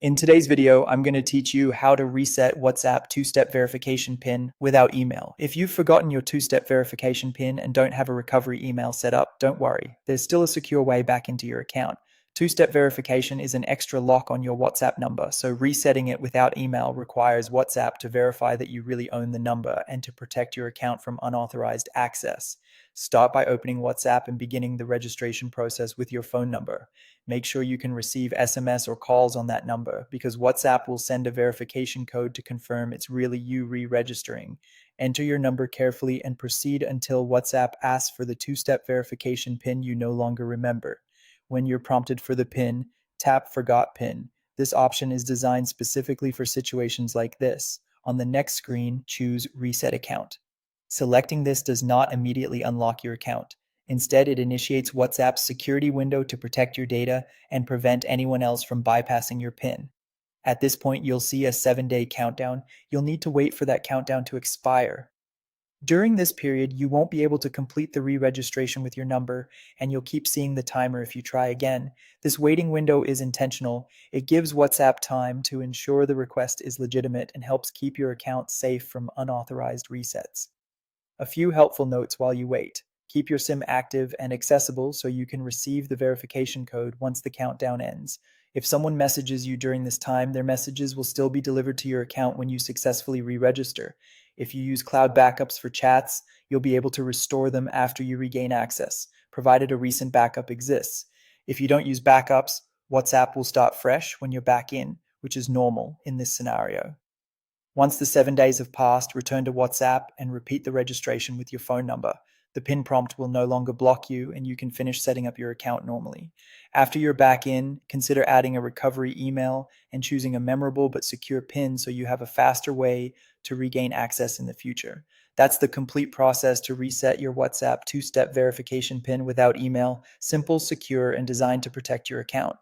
In today's video, I'm going to teach you how to reset WhatsApp two-step verification PIN without email. If you've forgotten your two-step verification PIN and don't have a recovery email set up, don't worry. There's still a secure way back into your account. Two-step verification is an extra lock on your WhatsApp number, so resetting it without email requires WhatsApp to verify that you really own the number and to protect your account from unauthorized access. Start by opening WhatsApp and beginning the registration process with your phone number. Make sure you can receive SMS or calls on that number because WhatsApp will send a verification code to confirm it's really you re-registering. Enter your number carefully and proceed until WhatsApp asks for the two-step verification PIN you no longer remember. When you're prompted for the PIN, tap Forgot PIN. This option is designed specifically for situations like this. On the next screen, choose Reset Account. Selecting this does not immediately unlock your account. Instead, it initiates WhatsApp's security window to protect your data and prevent anyone else from bypassing your PIN. At this point, you'll see a 7-day countdown. You'll need to wait for that countdown to expire. During this period, you won't be able to complete the re-registration with your number, and you'll keep seeing the timer if you try again. This waiting window is intentional. It gives WhatsApp time to ensure the request is legitimate and helps keep your account safe from unauthorized resets. A few helpful notes while you wait. Keep your SIM active and accessible so you can receive the verification code once the countdown ends. If someone messages you during this time, their messages will still be delivered to your account when you successfully re-register. If you use cloud backups for chats, you'll be able to restore them after you regain access, provided a recent backup exists. If you don't use backups, WhatsApp will start fresh when you're back in, which is normal in this scenario. Once the 7 days have passed, return to WhatsApp and repeat the registration with your phone number. The PIN prompt will no longer block you and you can finish setting up your account normally. After you're back in, consider adding a recovery email and choosing a memorable but secure PIN so you have a faster way to regain access in the future. That's the complete process to reset your WhatsApp two-step verification PIN without email. Simple, secure, and designed to protect your account.